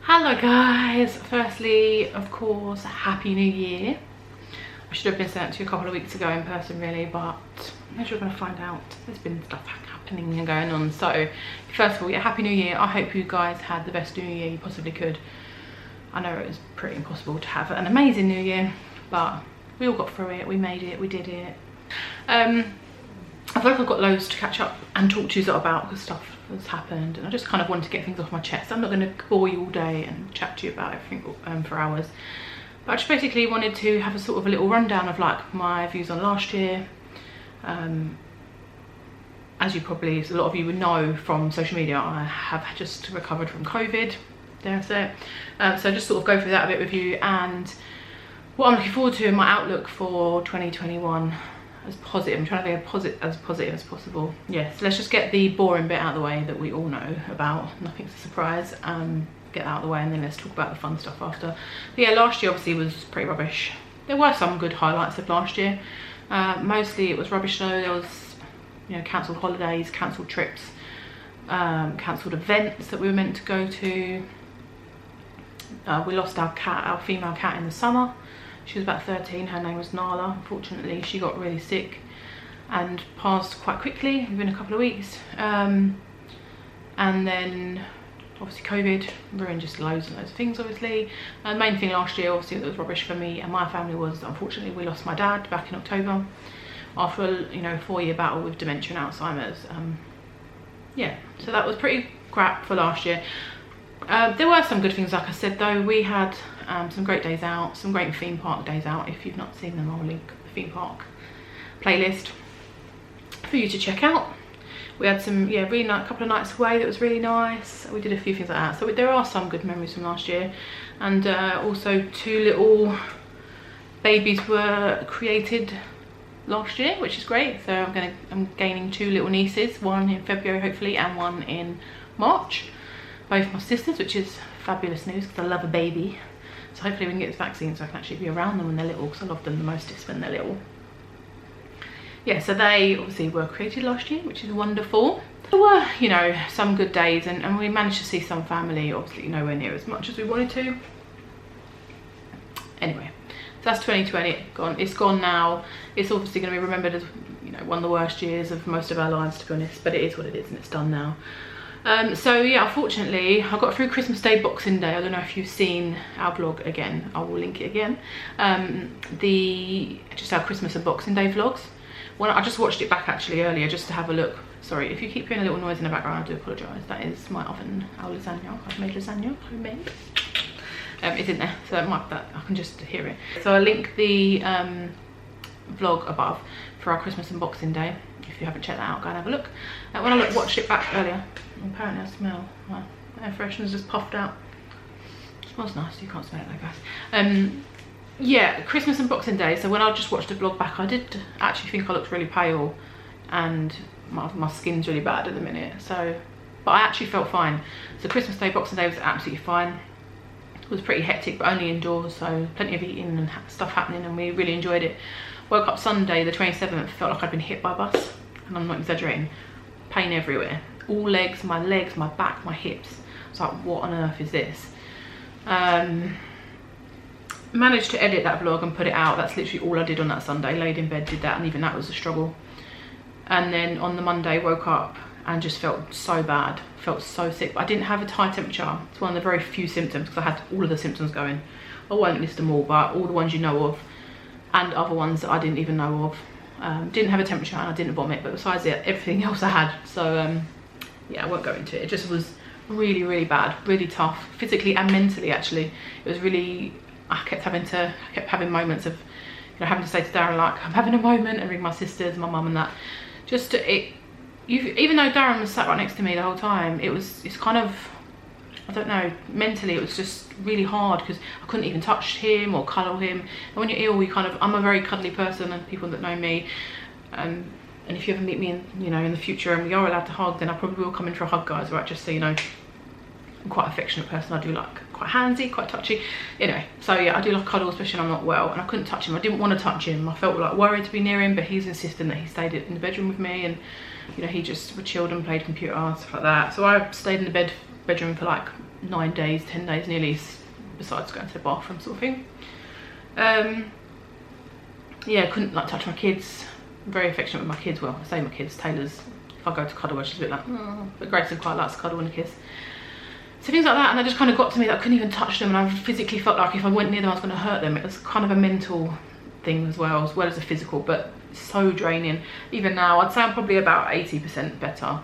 Hello guys, firstly of course happy new year. I should have been sent to you a couple of weeks ago in person really, but as you're going to find out, there's been stuff happening and going on. So first of all, yeah, happy new year. I hope you guys had the best new year you possibly could. I know it was pretty impossible to have an amazing new year, but we all got through it, we made it, we did it. I feel like I've got loads to catch up and talk to you about because stuff has happened, and I just kind of wanted to get things off my chest. I'm not going to bore you all day and chat to you about everything for hours, but I just basically wanted to have a sort of a little rundown of like my views on last year. As you probably, a lot of you would know from social media, I have just recovered from COVID, dare I say it. So just sort of go through that a bit with you and what I'm looking forward to in my outlook for 2021. As positive, I'm trying to be as positive as possible. Yes, let's just get the boring bit out of the way that we all know about. Nothing's a surprise. Get that out of the way, and then let's talk about the fun stuff after. But yeah, last year obviously was pretty rubbish. There were some good highlights of last year. Mostly it was rubbish though. There was, you know, cancelled holidays, cancelled trips, cancelled events that we were meant to go to. We lost our cat, our female cat, in the summer. She was about 13, her name was Nala. Unfortunately, she got really sick and passed quite quickly, within a couple of weeks. And then obviously COVID ruined just loads and loads of things obviously. The main thing last year obviously that was rubbish for me and my family was, unfortunately, we lost my dad back in October after a 4-year battle with dementia and Alzheimer's. Yeah, so that was pretty crap for last year. There were some good things, like I said though. We had some great days out, some great theme park days out. If you've not seen them, I'll link the theme park playlist for you to check out. We had some, yeah, really nice couple of nights away that was really nice. We did a few things like that. So there are some good memories from last year. And also 2 little babies were created last year, which is great. So I'm gaining 2 little nieces, one in February hopefully and one in March. Both my sisters, which is fabulous news because I love a baby. So hopefully we can get this vaccine so I can actually be around them when they're little, because I love them the mostest when they're little. Yeah, so they obviously were created last year, which is wonderful. There were, you know, some good days and we managed to see some family, obviously nowhere near as much as we wanted to. Anyway, so that's 2020 gone. It's gone now. It's obviously going to be remembered as, you know, one of the worst years of most of our lives, to be honest, but it is what it is and it's done now. So yeah, unfortunately I got through Christmas Day, Boxing Day. I don't know if you've seen our vlog again, I will link it again. Just our Christmas and Boxing Day vlogs. I just watched it back actually earlier just to have a look. Sorry if you keep hearing a little noise in the background, I do apologise. That is my oven, our lasagna. I've made lasagna, homemade. It's in there, so I can just hear it. So I'll link the vlog above for our Christmas and Boxing Day. If you haven't checked that out, go and have a look. When I watched it back earlier, apparently I smell, well, air freshener's just puffed out. It smells nice, you can't smell it though guys. Yeah, Christmas and Boxing Day. So when I just watched the vlog back, I did actually think I looked really pale and my skin's really bad at the minute. So, but I actually felt fine. So Christmas Day, Boxing Day was absolutely fine. It was pretty hectic, but only indoors, so plenty of eating and stuff happening, and we really enjoyed it. Woke up Sunday the 27th, felt like I'd been hit by a bus, and I'm not exaggerating. Pain everywhere, all legs, my back, my hips. It's like, what on earth is this? Managed to edit that vlog and put it out. That's literally all I did on that Sunday. Laid in bed, did that, and even that was a struggle. And then on the Monday, woke up and just felt so bad, felt so sick. But I didn't have a high temperature. It's one of the very few symptoms because I had all of the symptoms going. I won't list them all, but all the ones you know of and other ones that I didn't even know of. Didn't have a temperature and I didn't vomit, but besides it, everything else I had. So yeah, I won't go into it. It just was really, really bad, really tough, physically and mentally actually. It was really, I kept having moments of, you know, having to say to Darren like, I'm having a moment, and ring my sisters, my mum and that. Just even though Darren was sat right next to me the whole time, it's kind of, I don't know, mentally it was just really hard because I couldn't even touch him or cuddle him. And when you're ill, I'm a very cuddly person, and people that know me, and if you ever meet me in the future and we are allowed to hug, then I probably will come in for a hug, guys, right? Just so you know, I'm quite an affectionate person. I do like quite handsy, quite touchy. Anyway, so yeah, I do like cuddle, especially when I'm not well, and I couldn't touch him. I didn't want to touch him. I felt like worried to be near him, but he's insisting that he stayed in the bedroom with me, and you know, he just chilled and played computer and stuff like that. So I stayed in the bedroom for like 9 days, 10 days nearly, besides going to the bathroom sort of thing. Yeah, couldn't like touch my kids. I'm very affectionate with my kids. Well, I say my kids. Taylor's, if I go to cuddle, she's a bit like, oh. But Grayson quite likes to cuddle and a kiss. So things like that, and they just kind of got to me that I couldn't even touch them, and I physically felt like if I went near them I was going to hurt them. It was kind of a mental thing as well as a physical, but so draining. Even now, I'd say I'm probably about 80% better.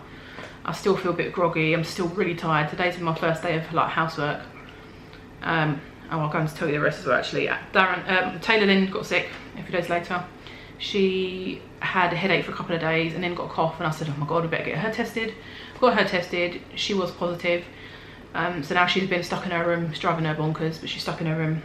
I still feel a bit groggy, I'm still really tired. Today's been my first day of like housework. Oh, I'll go and tell you the rest as well actually. Taylor then got sick a few days later. She had a headache for a couple of days and then got a cough, and I said, oh my god, I better get her tested. Got her tested, she was positive. So now she's been stuck in her room. It's driving her bonkers, but she's stuck in her room.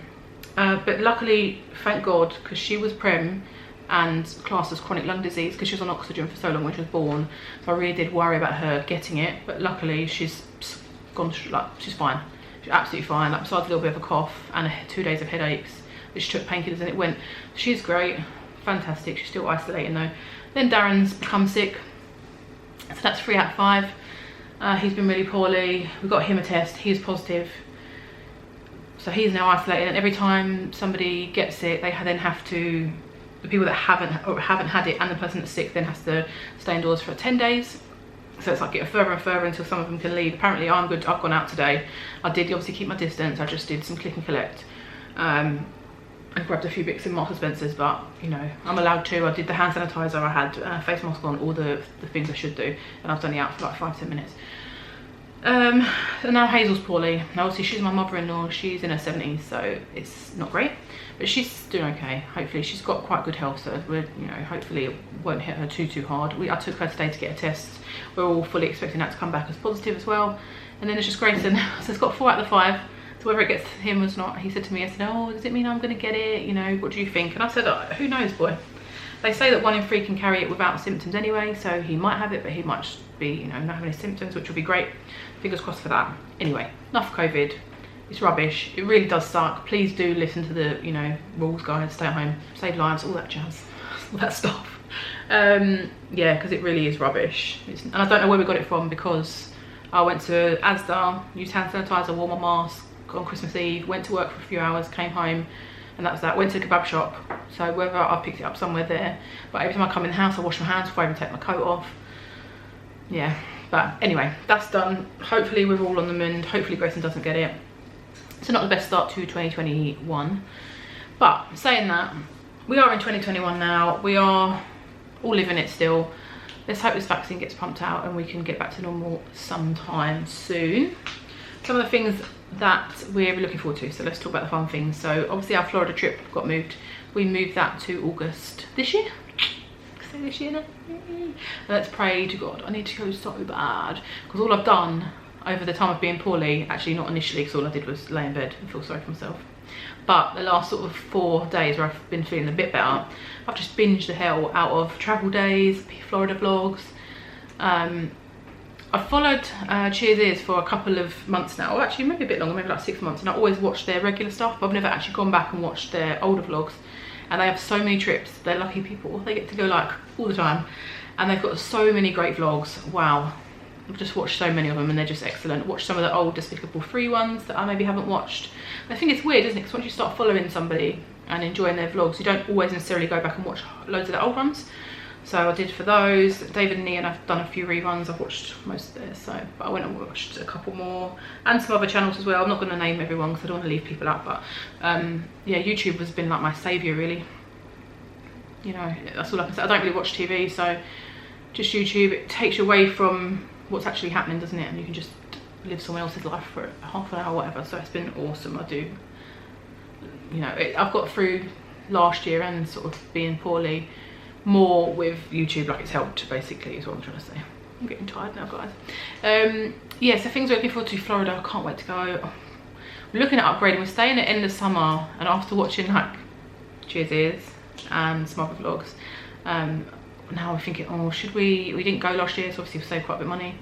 But luckily, thank God, because she was prem and classed as chronic lung disease because she was on oxygen for so long when she was born. So I really did worry about her getting it, but luckily she's gone through, like, she's fine. She's absolutely fine. Like, besides a little bit of a cough and 2 days of headaches, but she took painkillers and it went. She's great, fantastic. She's still isolating though. Then Darren's become sick, so that's 3 out of 5. He's been really poorly. We got him a test, he's positive. So he's now isolated, and every time somebody gets it, they then have to, the people that haven't had it and the person that's sick then has to stay indoors for 10 days. So it's like getting further and further until some of them can leave. Apparently I'm good, I've gone out today. I did obviously keep my distance, I just did some click and collect. And grabbed a few bits in Marks and Spencer's, but you know, I'm allowed to. I did the hand sanitizer, I had face mask on, all the things I should do, and I was only out for like 5-10 minutes. And now Hazel's poorly. Now obviously she's my mother-in-law, she's in her 70s, so it's not great, but she's doing okay. Hopefully she's got quite good health, so we're, you know, hopefully it won't hit her too hard. I took her today to get a test. We're all fully expecting that to come back as positive as well. And then it's just Grayson, so it's got 4 out of the 5. So whether it gets him or not, he said to me yesterday, oh, does it mean I'm going to get it? You know, what do you think? And I said, oh, who knows, boy. They say that 1 in 3 can carry it without symptoms anyway, so he might have it, but he might just be, you know, not having any symptoms, which will be great. Fingers crossed for that. Anyway, enough COVID. It's rubbish. It really does suck. Please do listen to the, you know, rules, guys. Stay at home, save lives, all that jazz, all that stuff. Yeah, because it really is rubbish. And I don't know where we got it from, because I went to Asda, used hand sanitizer, wore my mask on Christmas Eve, went to work for a few hours, came home, and that was that. Went to the kebab shop, so whether I picked it up somewhere there, but every time I come in the house I wash my hands before I even take my coat off. Yeah, but anyway, that's done. Hopefully we're all on the mend. Hopefully Grayson doesn't get it. So not the best start to 2021, but saying that, we are in 2021 now. We are all living it still. Let's hope this vaccine gets pumped out and we can get back to normal sometime soon. Some of the things that we're looking forward to, so let's talk about the fun things. So obviously our Florida trip got moved. We moved that to August this year. Say this year now. And let's pray to God. I need to go so bad, because all I've done over the time of being poorly, actually not initially, because all I did was lay in bed and feel sorry for myself, but the last sort of 4 days where I've been feeling a bit better, I've just binged the hell out of travel days, Florida vlogs. I've followed Cheers Ears for a couple of months now, or actually maybe a bit longer, maybe like 6 months, and I always watch their regular stuff, but I've never actually gone back and watched their older vlogs. And they have so many trips. They're lucky people. They get to go like all the time, and they've got so many great vlogs. Wow, I've just watched so many of them and they're just excellent. Watch some of the old Despicable 3 ones that I maybe haven't watched. I think it's weird, isn't it, because once you start following somebody and enjoying their vlogs, you don't always necessarily go back and watch loads of the old ones. So I did for those. David and Ian, I've done a few reruns. I've watched most of theirs, so, but I went and watched a couple more, and some other channels as well. I'm not going to name everyone because I don't want to leave people out, but yeah, YouTube has been like my saviour, really. You know, that's all I can say. I don't really watch TV, so just YouTube. It takes you away from what's actually happening, doesn't it? And you can just live someone else's life for half an hour or whatever. So it's been awesome. I do, you know, I've got through last year and sort of being poorly more with YouTube, like it's helped basically, is what I'm trying to say. I'm getting tired now, guys. Yeah, so things we're looking forward to. Florida, I can't wait to go. We're looking at upgrading. We're staying at the end of summer, and after watching like Cheers Ears and some other vlogs, now we're thinking, oh, should we didn't go last year, so obviously we've saved quite a bit of money.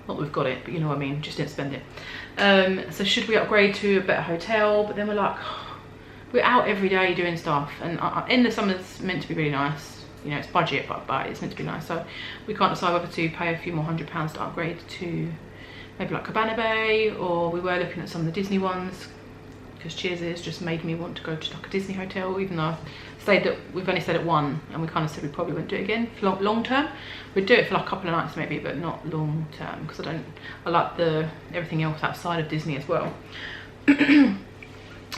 Not that we've got it, but you know what I mean, just didn't spend it. So should we upgrade to a better hotel? But then we're like, we're out every day doing stuff, and in the summer's meant to be really nice. You know, it's budget, but it's meant to be nice. So we can't decide whether to pay a few more £100s to upgrade to maybe like Cabana Bay, or we were looking at some of the Disney ones, because Cheers just made me want to go to like a Disney hotel, even though we've only stayed at one, and we kind of said we probably wouldn't do it again for long term. We'd do it for like a couple of nights maybe, but not long term, because I like everything else outside of Disney as well.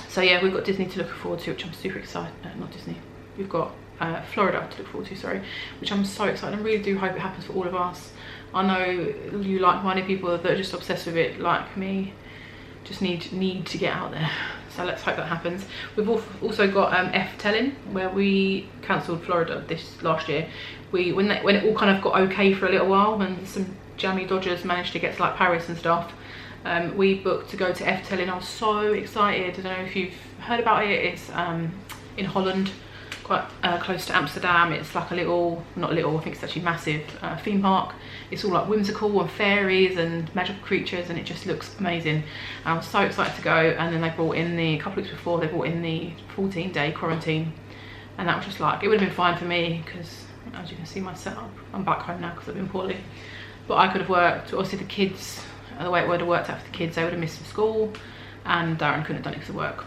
So yeah, we've got Disney to look forward to, which I'm super excited. Not Disney, we've got Florida to look forward to, sorry, which I'm so excited. I really do hope it happens for all of us. I know you like-minded people that are just obsessed with it like me, just need to get out there. So let's hope that happens. We've also got Efteling, where we cancelled Florida this last year. When it all kind of got okay for a little while, when some jammy dodgers managed to get to like Paris and stuff, we booked to go to Efteling. I was so excited. I don't know if you've heard about it. It's in Holland, quite close to Amsterdam. It's like a little, not little, I think it's actually massive theme park. It's all like whimsical and fairies and magical creatures, and it just looks amazing. And I was so excited to go, and then they brought in a couple of weeks before, they brought in the 14-day quarantine, and that was just like, it would have been fine for me, because as you can see my setup, I'm back home now because I've been poorly, but I could have worked. Obviously the kids, the way it would have worked out for the kids, they would have missed some school, and Darren couldn't have done it because of work,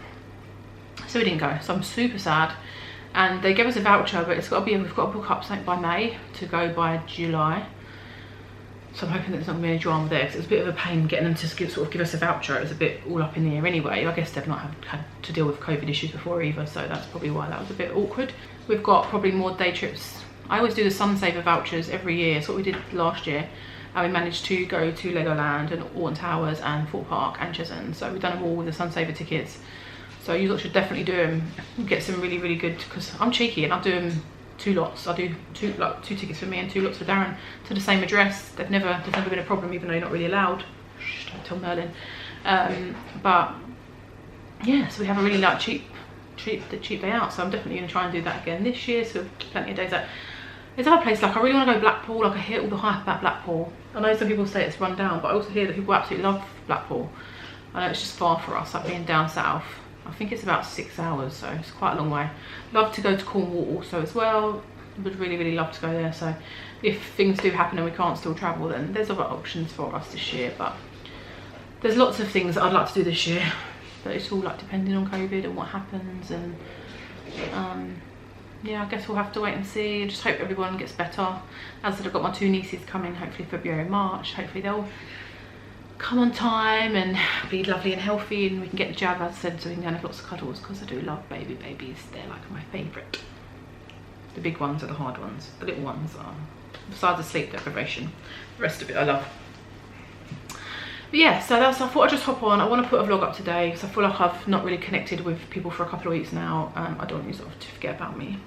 so we didn't go. So I'm super sad. And they gave us a voucher, but it's got to be, we've got to book up something by May to go by July. So I'm hoping that there's not going to be any drama there, because it was a bit of a pain getting them to sort of give us a voucher. It was a bit all up in the air anyway. I guess they've not had to deal with COVID issues before either, so that's probably why that was a bit awkward. We've got probably more day trips. I always do the Sunsaver vouchers every year. It's what we did last year. And we managed to go to Legoland and Alton Towers and Thorpe Park and Cheshunt. So we've done them all with the Sunsaver tickets. So you lot should definitely do them. Get some really, really good, because I'm cheeky and I'll do them 2 lots. I'll do two tickets for me and 2 lots for Darren to the same address. There's never been a problem, even though you're not really allowed. Shh, don't tell Merlin. But yeah, so we have a really like cheap day out. So I'm definitely going to try and do that again this year. So plenty of days out. There's other places, like I really want to go Blackpool. Like I hear all the hype about Blackpool. I know some people say it's run down, but I also hear that people absolutely love Blackpool. I know it's just far for us, like being down south. I think it's about 6 hours, so it's quite a long way. Love to go to Cornwall also as well. Would really, really love to go there. So if things do happen and we can't still travel, then there's other options for us this year. But there's lots of things that I'd like to do this year, but it's all like depending on COVID and what happens. And yeah, I guess we'll have to wait and see. I just hope everyone gets better. As I said, I've got my 2 nieces coming, hopefully February, March. Hopefully they'll come on time and be lovely and healthy, and we can get the jab, as I said, so we can have lots of cuddles, because I do love babies. They're like my favourite. The big ones are the hard ones. The little ones are, besides the sleep deprivation, the rest of it I love. But yeah, so I thought I'd just hop on. I want to put a vlog up today, because I feel like I've not really connected with people for a couple of weeks now. I don't want you sort of to forget about me.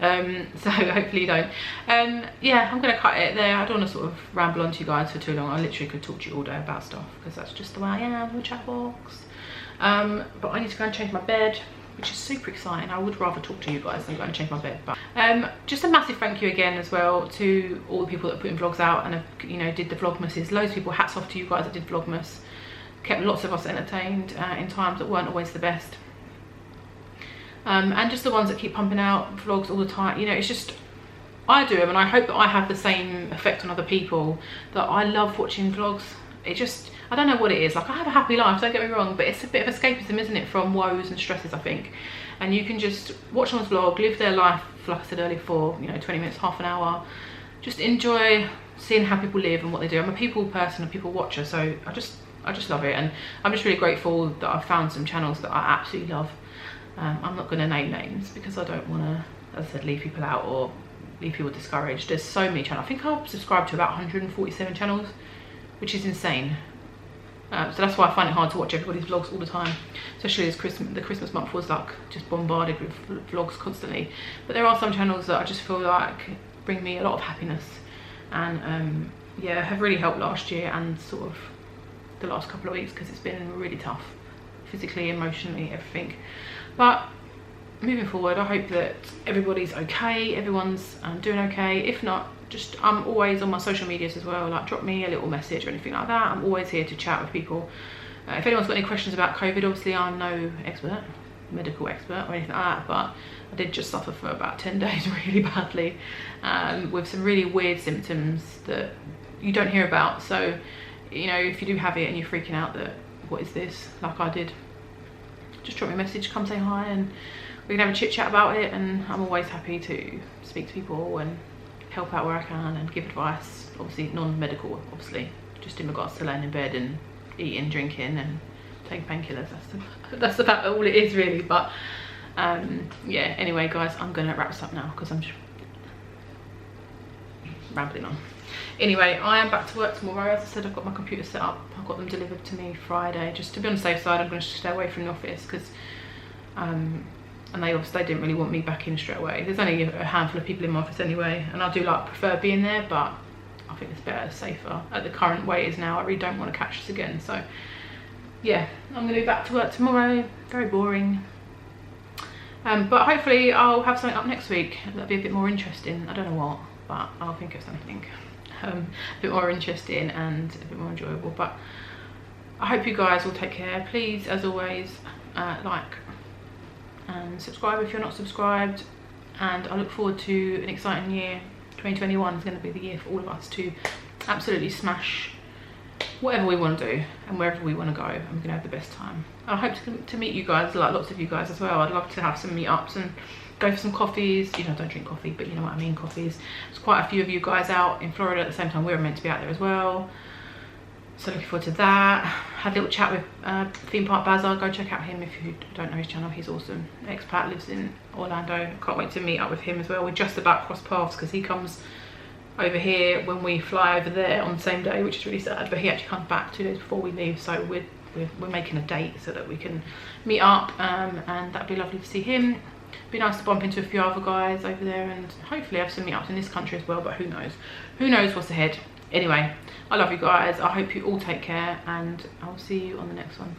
So hopefully you don't. Yeah, I'm gonna cut it there. I don't want to sort of ramble on to you guys for too long. I literally could talk to you all day about stuff, because that's just the way I am with chat box. But I need to go and change my bed, which is super exciting. I would rather talk to you guys than go and change my bed. But just a massive thank you again as well to all the people that are putting vlogs out and have, you know, did the vlogmases. Loads of people, hats off to you guys that did vlogmas. Kept lots of us entertained in times that weren't always the best. And just the ones that keep pumping out vlogs all the time. You know, it's just, I do them, and I hope that I have the same effect on other people, that I love watching vlogs. It just, I don't know what it is. Like, I have a happy life, don't get me wrong, but it's a bit of escapism, isn't it, from woes and stresses, I think. And you can just watch someone's vlog, live their life, like I said earlier, for, you know, 20 minutes, half an hour. Just enjoy seeing how people live and what they do. I'm a people person, a people watcher, so I just love it. And I'm just really grateful that I've found some channels that I absolutely love. I'm not going to name names, because I don't want to, as I said, leave people out or leave people discouraged. There's so many channels. I think I've subscribed to about 147 channels, which is insane. So that's why I find it hard to watch everybody's vlogs all the time, especially as the Christmas month was like just bombarded with vlogs constantly. But there are some channels that I just feel like bring me a lot of happiness, and yeah, have really helped last year and sort of the last couple of weeks, because it's been really tough, physically, emotionally, everything. But moving forward, I hope that everybody's okay, everyone's doing okay. If not, just, I'm always on my social medias as well, like drop me a little message or anything like that. I'm always here to chat with people. If anyone's got any questions about COVID, obviously I'm no expert, medical expert or anything like that, but I did just suffer for about 10 days really badly, with some really weird symptoms that you don't hear about. So you know, if you do have it and you're freaking out that what is this, like I did, just drop me a message, come say hi, and we can have a chit chat about it. And I'm always happy to speak to people and help out where I can and give advice, obviously non-medical, obviously just in regards to laying in bed and eating, drinking and taking painkillers. That's about all it is really. But yeah, anyway guys, I'm gonna wrap this up now because I'm just rambling on. Anyway, I am back to work tomorrow. As I said, I've got my computer set up. I've got them delivered to me Friday. Just to be on the safe side, I'm going to stay away from the office because and they obviously didn't really want me back in straight away. There's only a handful of people in my office anyway, and I do like prefer being there, but I think it's better, safer. At the current way it is now, I really don't want to catch this again. So yeah, I'm going to be back to work tomorrow. Very boring. But hopefully I'll have something up next week that'll be a bit more interesting. I don't know what, but I'll think of something a bit more interesting and a bit more enjoyable. But I hope you guys will take care. Please, as always, like and subscribe if you're not subscribed, and I look forward to an exciting year. 2021 is going to be the year for all of us to absolutely smash whatever we want to do and wherever we want to go, and we're going to have the best time. I hope to meet you guys, like lots of you guys as well. I'd love to have some meetups and go for some coffees. You know, I don't drink coffee, but you know what I mean, coffees. There's quite a few of you guys out in Florida at the same time we're meant to be out there as well, so looking forward to that. Had a little chat with Theme Park Bazaar. Go check out him if you don't know his channel. He's awesome. Expat, lives in Orlando. Can't wait to meet up with him as well. We're just about cross paths because he comes over here when we fly over there on the same day, which is really sad, but he actually comes back 2 days before we leave, so we're making a date so that we can meet up, and that'd be lovely to see him. Be nice to bump into a few other guys over there, and hopefully have some meetups in this country as well, but who knows what's ahead. Anyway, I love you guys. I hope you all take care, and I'll see you on the next one.